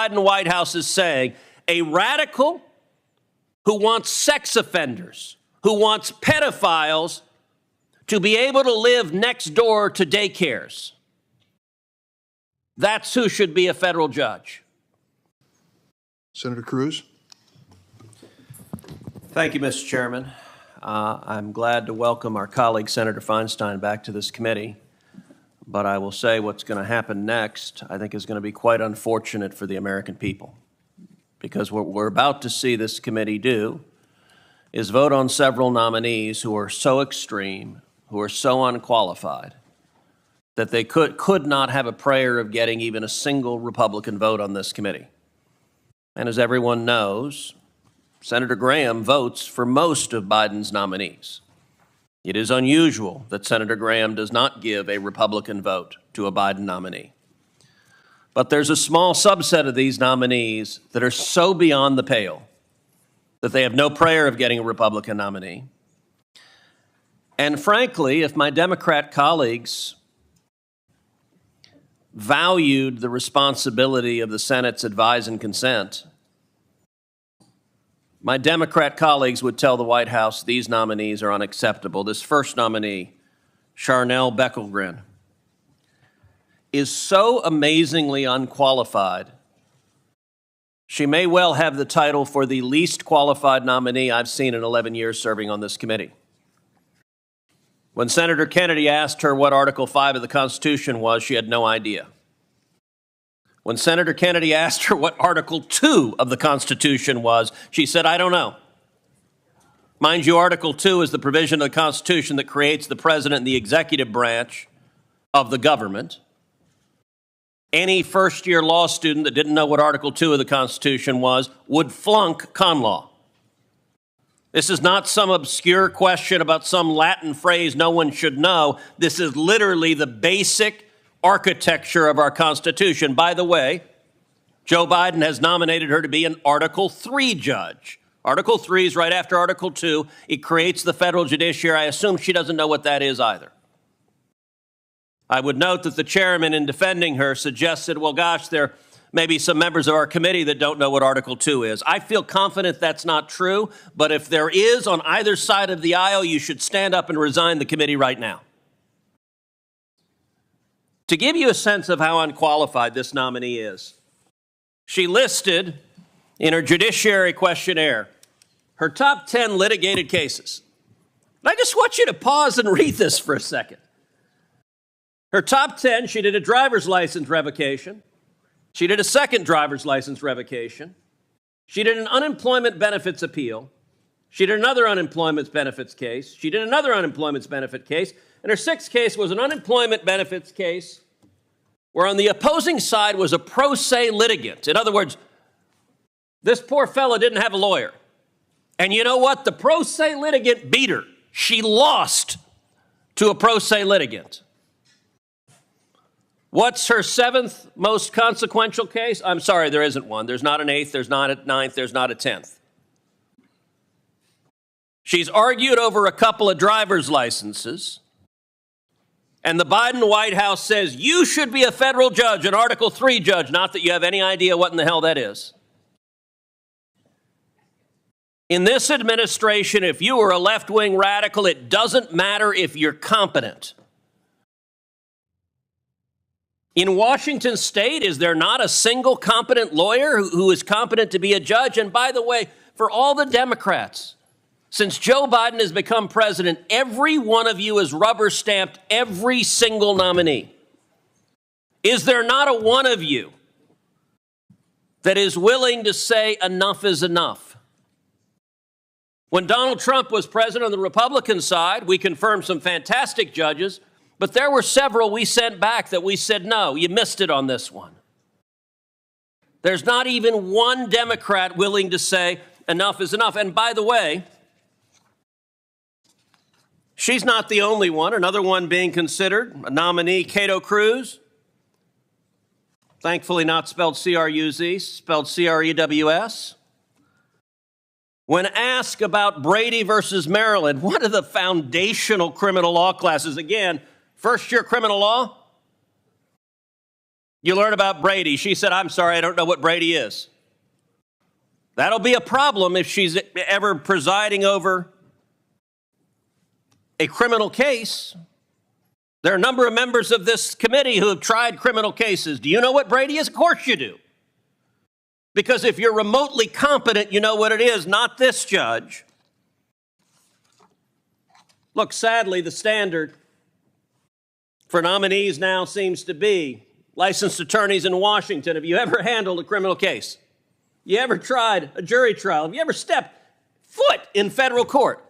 Biden White House is saying a radical who wants sex offenders, who wants pedophiles to be able to live next door to daycares. That's who should be a federal judge. Senator Cruz. Thank you, Mr. Chairman. I'm glad to welcome our colleague, Senator Feinstein, back to this committee. But I will say what's going to happen next, I think, is going to be quite unfortunate for the American people. Because what we're about to see this committee do is vote on several nominees who are so extreme, who are so unqualified, that they could not have a prayer of getting even a single Republican vote on this committee. And as everyone knows, Senator Graham votes for most of Biden's nominees. It is unusual that Senator Graham does not give a Republican vote to a Biden nominee. But there's a small subset of these nominees that are so beyond the pale that they have no prayer of getting a Republican nominee. And frankly, if my Democrat colleagues valued the responsibility of the Senate's advise and consent, my Democrat colleagues would tell the White House these nominees are unacceptable. This first nominee, Charnel Beckelgren, is so amazingly unqualified, she may well have the title for the least qualified nominee I've seen in 11 years serving on this committee. When Senator Kennedy asked her what Article 5 of the Constitution was, she had no idea. When Senator Kennedy asked her what Article 2 of the Constitution was, she said, I don't know. Mind you, Article 2 is the provision of the Constitution that creates the president and the executive branch of the government. Any first-year law student that didn't know what Article 2 of the Constitution was would flunk con law. This is not some obscure question about some Latin phrase no one should know. This is literally the basic architecture of our Constitution. By the way, Joe Biden has nominated her to be an Article 3 judge. Article 3 is right after Article 2. It creates the federal judiciary. I assume she doesn't know what that is either. I would note that the chairman, in defending her, suggested, well, gosh, there may be some members of our committee that don't know what Article 2 is. I feel confident that's not true, but if there is on either side of the aisle, you should stand up and resign the committee right now. To give you a sense of how unqualified this nominee is, she listed in her judiciary questionnaire her top 10 litigated cases. And I just want you to pause and read this for a second. Her top 10, she did a driver's license revocation. She did a second driver's license revocation. She did an unemployment benefits appeal. She did another unemployment benefits case. She did another unemployment benefit case. And her sixth case was an unemployment benefits case where on the opposing side was a pro se litigant. In other words, this poor fellow didn't have a lawyer. And you know what? The pro se litigant beat her. She lost to a pro se litigant. What's her seventh most consequential case? I'm sorry, there isn't one. There's not an eighth, there's not a ninth, there's not a 10th. She's argued over a couple of driver's licenses. And the Biden White House says you should be a federal judge, an Article 3 judge, not that you have any idea what in the hell that is. In this administration, if you are a left-wing radical, it doesn't matter if you're competent. In Washington state, is there not a single competent lawyer who is competent to be a judge? And by the way, for all the Democrats, since Joe Biden has become president, every one of you has rubber-stamped every single nominee. Is there not a one of you that is willing to say enough is enough? When Donald Trump was president on the Republican side, we confirmed some fantastic judges, but there were several we sent back that we said, no, you missed it on this one. There's not even one Democrat willing to say enough is enough. And by the way, she's not the only one. Another one being considered, a nominee, Cruz. Thankfully not spelled C-R-U-Z, spelled C-R-E-W-S. When asked about Brady versus Maryland, one of the foundational criminal law classes, again, first-year criminal law, You learn about Brady. She said, I'm sorry, I don't know what Brady is. That'll be a problem if she's ever presiding over a criminal case. There are a number of members of this committee who have tried criminal cases. Do you know what Brady is? Of course you do. Because if you're remotely competent, you know what it is, not this judge. Look, sadly, the standard for nominees now seems to be licensed attorneys in Washington. Have you ever handled a criminal case? You ever tried a jury trial? Have you ever stepped foot in federal court?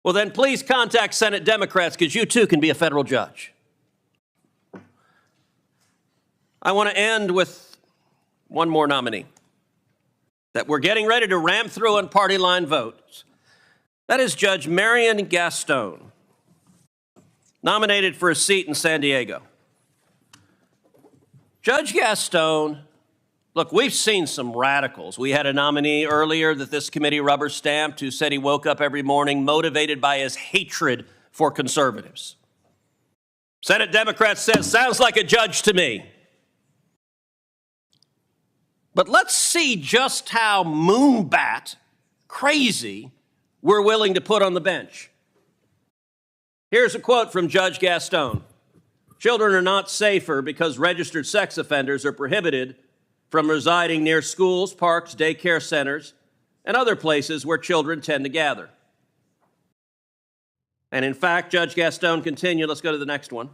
Well, then please contact Senate Democrats, because you too can be a federal judge. I want to end with one more nominee that we're getting ready to ram through on party line votes. That is Judge Marian Gaston, nominated for a seat in San Diego. Judge Gaston, look, we've seen some radicals. We had a nominee earlier that this committee rubber stamped who said he woke up every morning motivated by his hatred for conservatives. Senate Democrats says, sounds like a judge to me. But let's see just how moonbat crazy we're willing to put on the bench. Here's a quote from Judge Gaston. Children are not safer because registered sex offenders are prohibited from residing near schools, parks, daycare centers, and other places where children tend to gather. And in fact, Judge Gaston continued, let's go to the next one.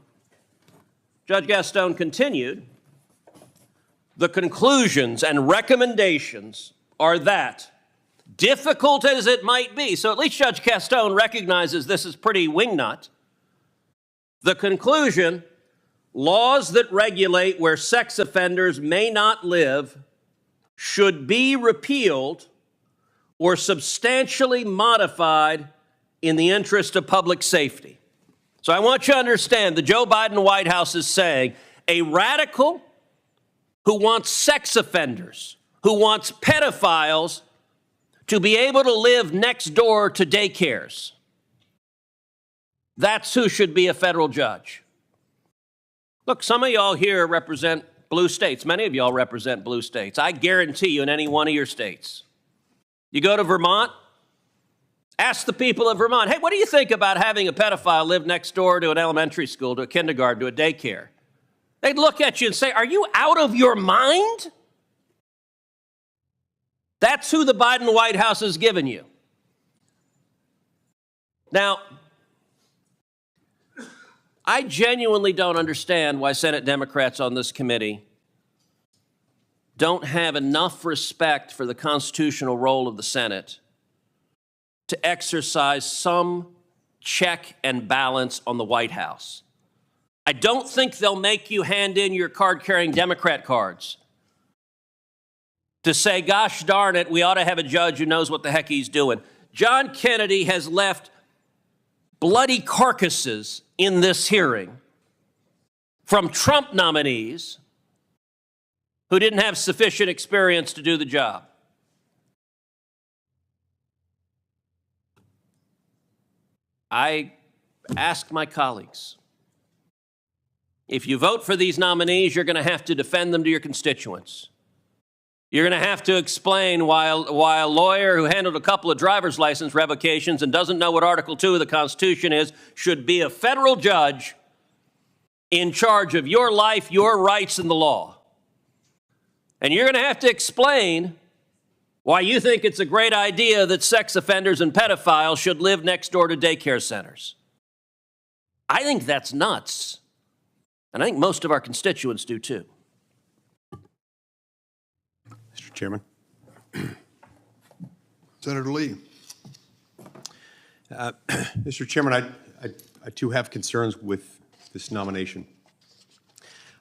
Judge Gaston continued, the conclusions and recommendations are that, difficult as it might be, so at least Judge Gaston recognizes this is pretty wingnut, the conclusion, laws that regulate where sex offenders may not live should be repealed or substantially modified in the interest of public safety. So I want you to understand the Joe Biden White House is saying a radical who wants sex offenders, who wants pedophiles to be able to live next door to daycares. That's who should be a federal judge. Look, some of y'all here represent blue states. Many of y'all represent blue states. I guarantee you in any one of your states. You go to Vermont, ask the people of Vermont, hey, what do you think about having a pedophile live next door to an elementary school, to a kindergarten, to a daycare? They'd look at you and say, are you out of your mind? That's who the Biden White House has given you. Now, I genuinely don't understand why Senate Democrats on this committee don't have enough respect for the constitutional role of the Senate to exercise some check and balance on the White House. I don't think they'll make you hand in your card-carrying Democrat cards to say, gosh darn it, we ought to have a judge who knows what the heck he's doing. John Kennedy has left bloody carcasses in this hearing from Trump nominees who didn't have sufficient experience to do the job. I ask my colleagues, if you vote for these nominees, you're going to have to defend them to your constituents. You're going to have to explain why a lawyer who handled a couple of driver's license revocations and doesn't know what Article 2 of the Constitution is should be a federal judge in charge of your life, your rights, and the law. And you're going to have to explain why you think it's a great idea that sex offenders and pedophiles should live next door to daycare centers. I think that's nuts. And I think most of our constituents do too. Mr. Chairman. Senator Lee. Mr. Chairman, I too have concerns with this nomination.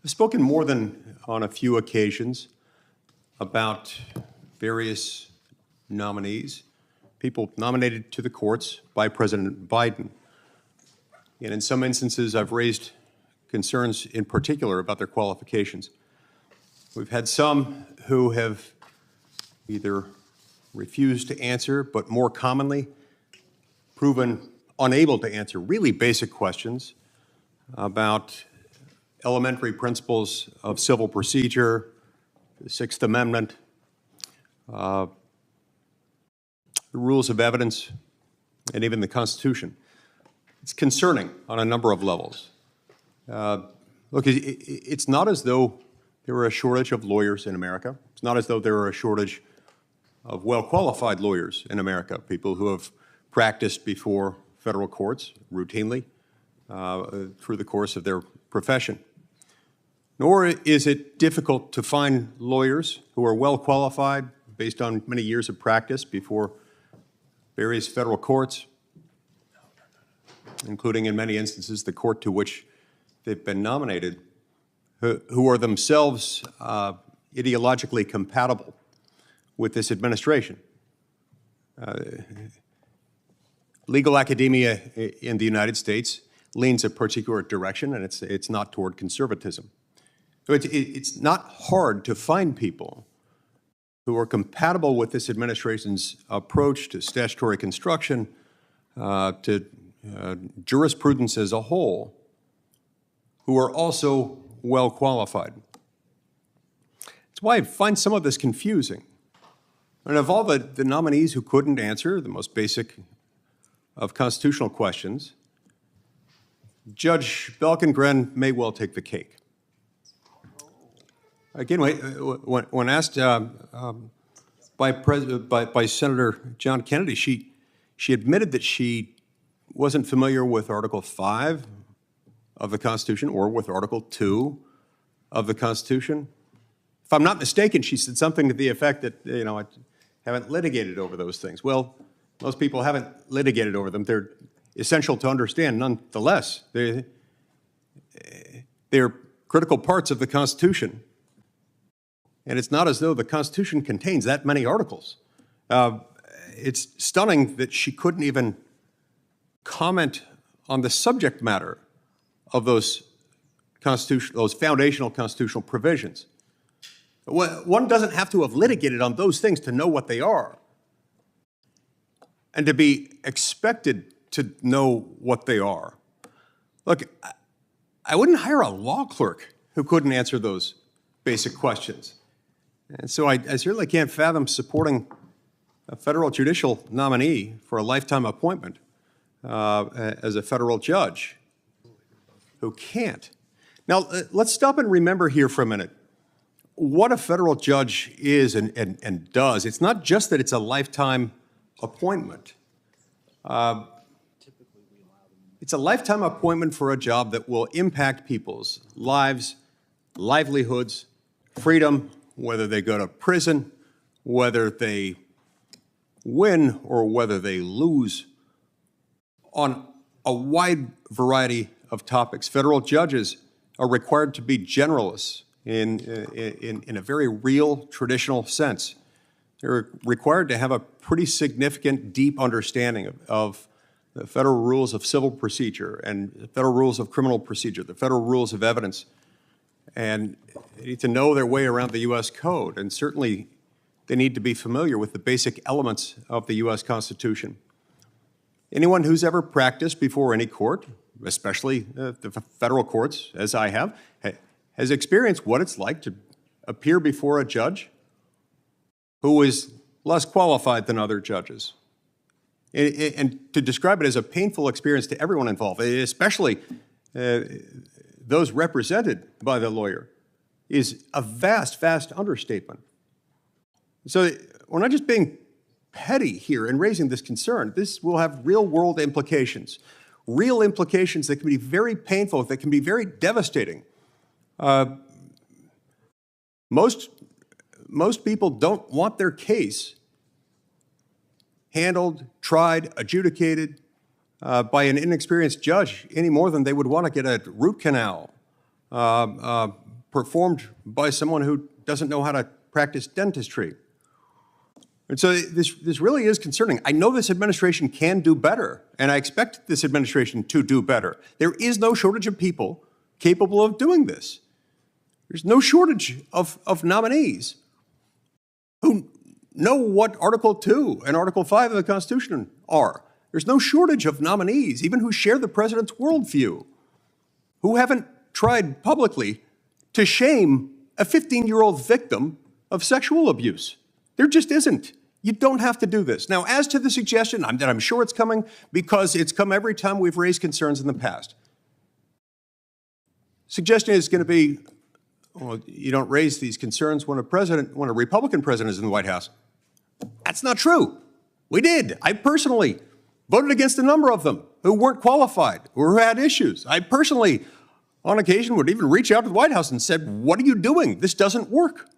I've spoken more than on a few occasions about various nominees, people nominated to the courts by President Biden. And in some instances, I've raised concerns in particular about their qualifications. We've had some who have either refused to answer, but more commonly proven unable to answer really basic questions about elementary principles of civil procedure, the Sixth Amendment, the rules of evidence, and even the Constitution. It's concerning on a number of levels. Look, it's not as though there were a shortage of lawyers in America. It's not as though there were a shortage of well-qualified lawyers in America, people who have practiced before federal courts routinely through the course of their profession. Nor is it difficult to find lawyers who are well-qualified based on many years of practice before various federal courts, including in many instances the court to which they've been nominated, who are themselves ideologically compatible with this administration. Legal academia in the United States leans a particular direction, and it's not toward conservatism. So it's not hard to find people who are compatible with this administration's approach to statutory construction, to jurisprudence as a whole, who are also well qualified. That's why I find some of this confusing. And of all the nominees who couldn't answer the most basic of constitutional questions, Judge Belkengren may well take the cake. Again, when asked by Senator John Kennedy, she admitted that she wasn't familiar with Article 5 of the Constitution or with Article 2 of the Constitution. If I'm not mistaken, she said something to the effect that, I haven't litigated over those things. Well, most people haven't litigated over them. They're essential to understand nonetheless. They're critical parts of the Constitution. And it's not as though the Constitution contains that many articles. It's stunning that she couldn't even comment on the subject matter of those foundational constitutional provisions. One doesn't have to have litigated on those things to know what they are and to be expected to know what they are. Look, I wouldn't hire a law clerk who couldn't answer those basic questions. And so I certainly can't fathom supporting a federal judicial nominee for a lifetime appointment as a federal judge who can't. Now, let's stop and remember here for a minute what a federal judge is and does. It's not just that it's a lifetime appointment. It's a lifetime appointment for a job that will impact people's lives, livelihoods, freedom, whether they go to prison, whether they win or whether they lose, on a wide variety of topics. Federal judges are required to be generalists in a very real, traditional sense. They're required to have a pretty significant, deep understanding of the federal rules of civil procedure and the federal rules of criminal procedure, the federal rules of evidence, and they need to know their way around the U.S. Code, and certainly they need to be familiar with the basic elements of the U.S. Constitution. Anyone who's ever practiced before any court, especially the federal courts, as I have, has experienced what it's like to appear before a judge who is less qualified than other judges. And to describe it as a painful experience to everyone involved, especially those represented by the lawyer, is a vast, vast understatement. So we're not just being petty here in raising this concern. This will have real-world implications that can be very painful, that can be very devastating. Most people don't want their case handled, tried, adjudicated by an inexperienced judge any more than they would want to get a root canal performed by someone who doesn't know how to practice dentistry. And so this really is concerning. I know this administration can do better, and I expect this administration to do better. There is no shortage of people capable of doing this. There's no shortage of nominees who know what Article 2 and Article 5 of the Constitution are. There's no shortage of nominees, even who share the president's worldview, who haven't tried publicly to shame a 15-year-old victim of sexual abuse. There just isn't. You don't have to do this. Now, as to the suggestion, that I'm sure it's coming because it's come every time we've raised concerns in the past. Suggestion is going to be, well, you don't raise these concerns when a Republican president is in the White House. That's not true. We did. I personally voted against a number of them who weren't qualified, who had issues. I personally, on occasion, would even reach out to the White House and said, what are you doing? This doesn't work.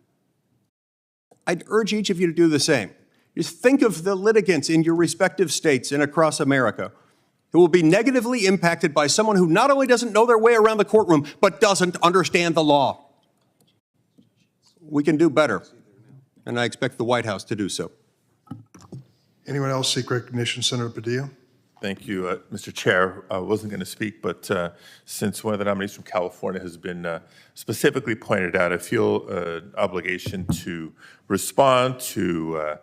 I'd urge each of you to do the same. Just think of the litigants in your respective states and across America who will be negatively impacted by someone who not only doesn't know their way around the courtroom, but doesn't understand the law. We can do better, and I expect the White House to do so. Anyone else seek recognition? Senator Padilla. Thank you, Mr. Chair. I wasn't going to speak, but since one of the nominees from California has been specifically pointed out, I feel an obligation to respond to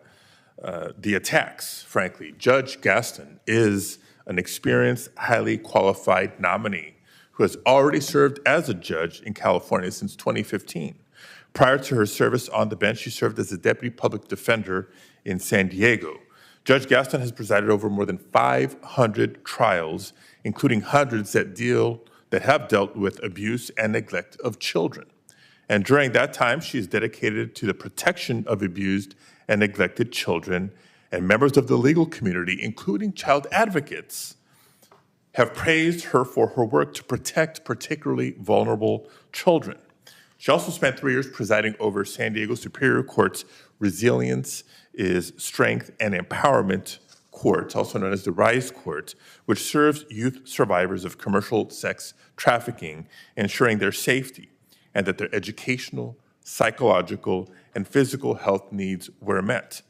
the attacks, frankly. Judge Gaston is an experienced, highly qualified nominee who has already served as a judge in California since 2015. Prior to her service on the bench, she served as a deputy public defender in San Diego. Judge Gaston has presided over more than 500 trials, including hundreds that have dealt with abuse and neglect of children. And during that time, she is dedicated to the protection of abused and neglected children, and members of the legal community, including child advocates, have praised her for her work to protect particularly vulnerable children. She also spent 3 years presiding over San Diego Superior Court's Resilience is Strength and Empowerment Court, also known as the RISE Court, which serves youth survivors of commercial sex trafficking, ensuring their safety and that their educational, psychological, and physical health needs were met.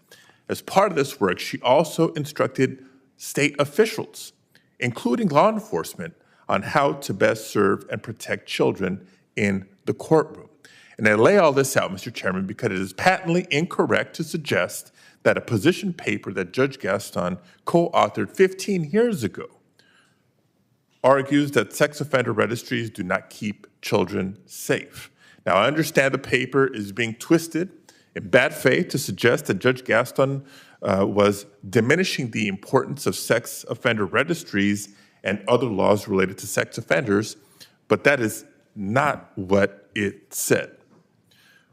As part of this work, she also instructed state officials, including law enforcement, on how to best serve and protect children in the courtroom. And I lay all this out, Mr. Chairman, because it is patently incorrect to suggest that a position paper that Judge Gaston co-authored 15 years ago argues that sex offender registries do not keep children safe. Now, I understand the paper is being twisted in bad faith to suggest that Judge Gaston was diminishing the importance of sex offender registries and other laws related to sex offenders, but that is not what it said.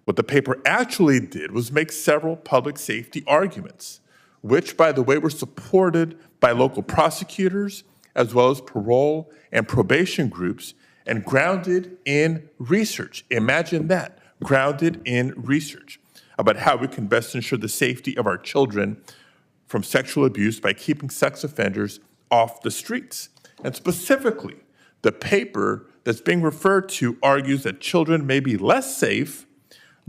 What the paper actually did was make several public safety arguments, which, by the way, were supported by local prosecutors as well as parole and probation groups and grounded in research. Imagine that, grounded in research about how we can best ensure the safety of our children from sexual abuse by keeping sex offenders off the streets. And specifically, the paper that's being referred to argues that children may be less safe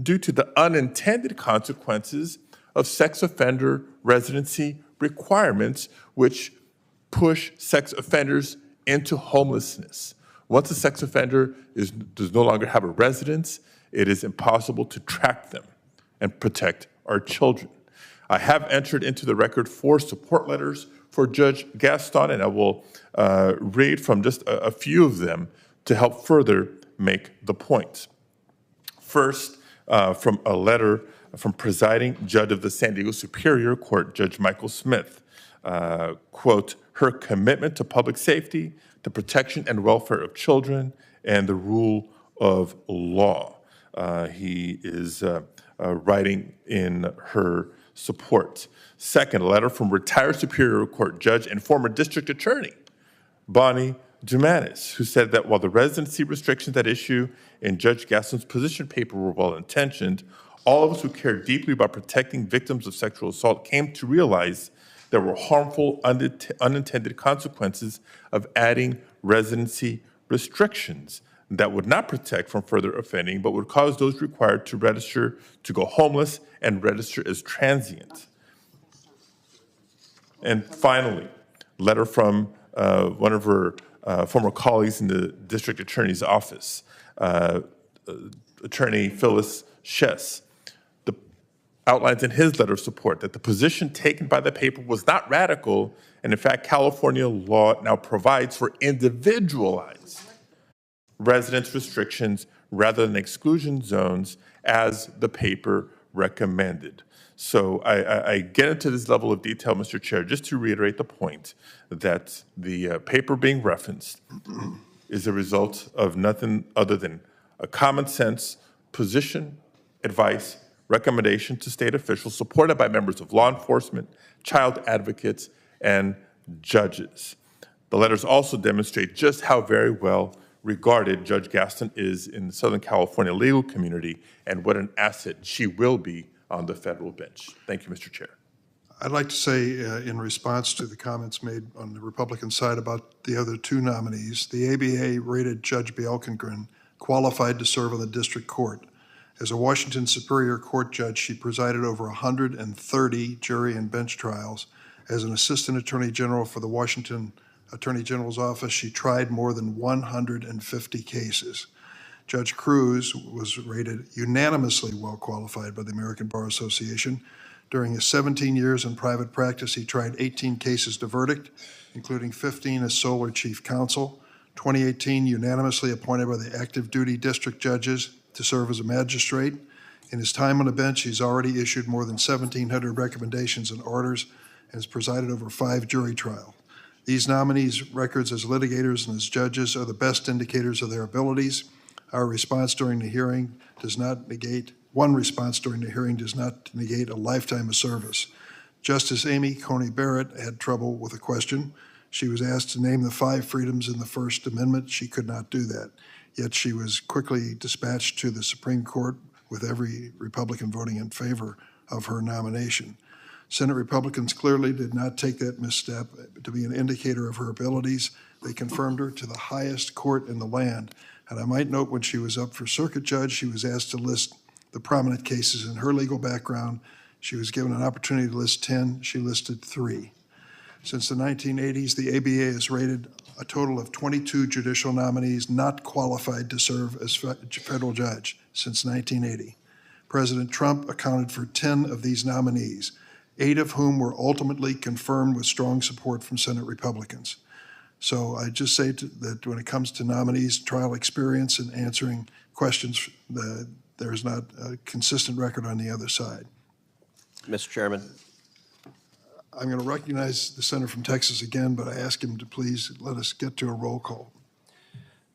due to the unintended consequences of sex offender residency requirements, which push sex offenders into homelessness. Once a sex offender does no longer have a residence, it is impossible to track them and protect our children. I have entered into the record 4 support letters for Judge Gaston, and I will read from just a few of them to help further make the point. First, from a letter from presiding judge of the San Diego Superior Court, Judge Michael Smith, quote, her commitment to public safety, the protection and welfare of children, and the rule of law. He is writing in her support. Second, a letter from retired Superior Court judge and former district attorney, Bonnie Dumanis, who said that while the residency restrictions at issue in Judge Gaston's position paper were well-intentioned, all of us who care deeply about protecting victims of sexual assault came to realize there were harmful, unintended consequences of adding residency restrictions that would not protect from further offending, but would cause those required to register to go homeless and register as transient. And finally, letter from one of her former colleagues in the district attorney's office, Attorney Phyllis Shess, outlines in his letter of support that the position taken by the paper was not radical, and in fact, California law now provides for individualized residence restrictions rather than exclusion zones as the paper recommended. So I get into this level of detail, Mr. Chair, just to reiterate the point that the paper being referenced is a result of nothing other than a common sense position, advice, recommendation to state officials supported by members of law enforcement, child advocates, and judges. The letters also demonstrate just how very well regarded Judge Gaston is in the Southern California legal community and what an asset she will be on the federal bench. Thank you, Mr. Chair. I'd like to say, in response to the comments made on the Republican side about the other two nominees, the ABA rated Judge Bjelkengren qualified to serve on the district court. As a Washington Superior Court judge, she presided over 130 jury and bench trials. As an assistant attorney general for the Washington Attorney General's office, she tried more than 150 cases. Judge Cruz was rated unanimously well qualified by the American Bar Association. During his 17 years in private practice, he tried 18 cases to verdict, including 15 as sole or chief counsel, 2018 unanimously appointed by the active duty district judges to serve as a magistrate. In his time on the bench, he's already issued more than 1,700 recommendations and orders and has presided over 5 jury trials. These nominees' records as litigators and as judges are the best indicators of their abilities. Our response during the hearing does not negate, one response during the hearing does not negate a lifetime of service. Justice Amy Coney Barrett had trouble with a question. She was asked to name the 5 freedoms in the First Amendment. She could not do that. Yet she was quickly dispatched to the Supreme Court with every Republican voting in favor of her nomination. Senate Republicans clearly did not take that misstep to be an indicator of her abilities. They confirmed her to the highest court in the land. And I might note, when she was up for circuit judge, she was asked to list the prominent cases in her legal background. She was given an opportunity to list 10. She listed 3. Since the 1980s, the ABA has rated a total of 22 judicial nominees not qualified to serve as federal judge since 1980. President Trump accounted for 10 of these nominees, 8 of whom were ultimately confirmed with strong support from Senate Republicans. So I just say that when it comes to nominees' trial experience and answering questions, there is not a consistent record on the other side. Mr. Chairman. I'm going to recognize the senator from Texas again, but I ask him to please let us get to a roll call.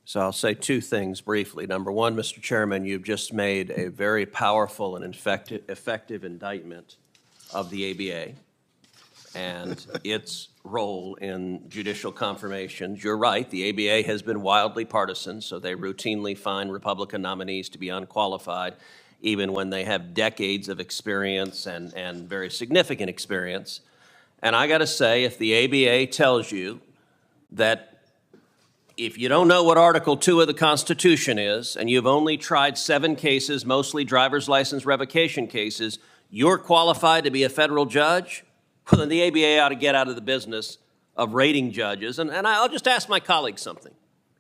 So I'll say 2 things briefly. Number one, Mr. Chairman, you've just made a very powerful and effective indictment of the ABA and its role in judicial confirmations. You're right, the ABA has been wildly partisan, so they routinely find Republican nominees to be unqualified, even when they have decades of experience and very significant experience. And I got to say, if the ABA tells you that if you don't know what Article 2 of the Constitution is, and you've only tried 7 cases, mostly driver's license revocation cases, you're qualified to be a federal judge, well, then the ABA ought to get out of the business of rating judges. And I'll just ask my colleagues something.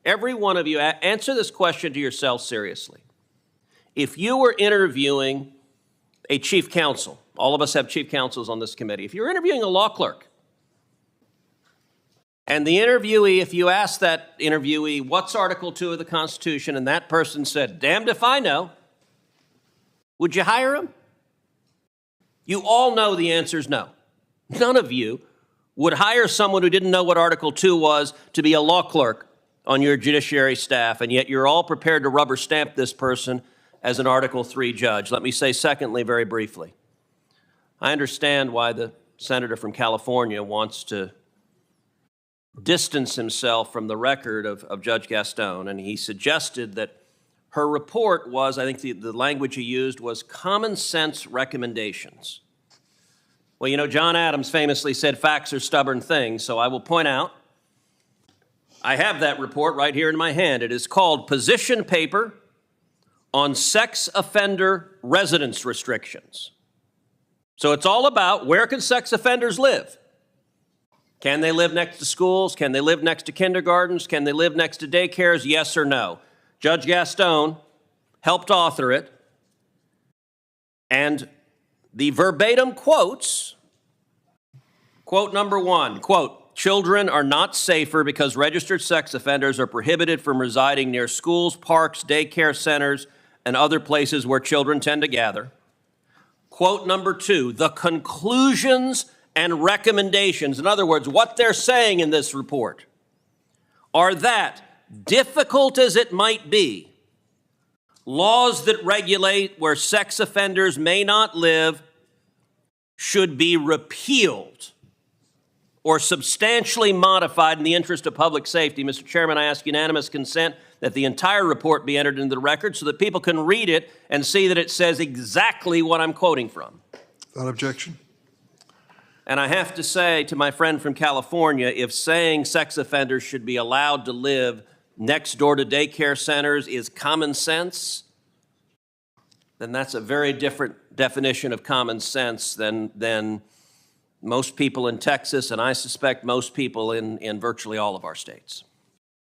Every one of you, answer this question to yourself seriously. If you were interviewing a chief counsel, all of us have chief counsels on this committee, if you're interviewing a law clerk, and the interviewee, if you asked that interviewee, what's Article 2 of the Constitution, and that person said, damned if I know, would you hire him? You all know the answer is no. None of you would hire someone who didn't know what Article 2 was to be a law clerk on your judiciary staff, and yet you're all prepared to rubber stamp this person as an Article 3 judge. Let me say secondly, very briefly, I understand why the senator from California wants to distance himself from the record of Judge Gaston, and he suggested that her report was, I think the language he used was common sense recommendations. Well, you know, John Adams famously said facts are stubborn things, so I will point out, I have that report right here in my hand. It is called Position Paper on Sex Offender Residence Restrictions. So it's all about where can sex offenders live? Can they live next to schools? Can they live next to kindergartens? Can they live next to daycares? Yes or no? Judge Gaston helped author it, and the verbatim quotes, quote number 1, quote, children are not safer because registered sex offenders are prohibited from residing near schools, parks, daycare centers, and other places where children tend to gather. Quote number 2, the conclusions and recommendations, in other words, what they're saying in this report, are that, difficult as it might be, laws that regulate where sex offenders may not live should be repealed or substantially modified in the interest of public safety. Mr. Chairman, I ask unanimous consent that the entire report be entered into the record so that people can read it and see that it says exactly what I'm quoting from. Without objection. And I have to say to my friend from California, if saying sex offenders should be allowed to live next door to daycare centers is common sense, then that's a very different definition of common sense than most people in Texas, and I suspect most people in virtually all of our states.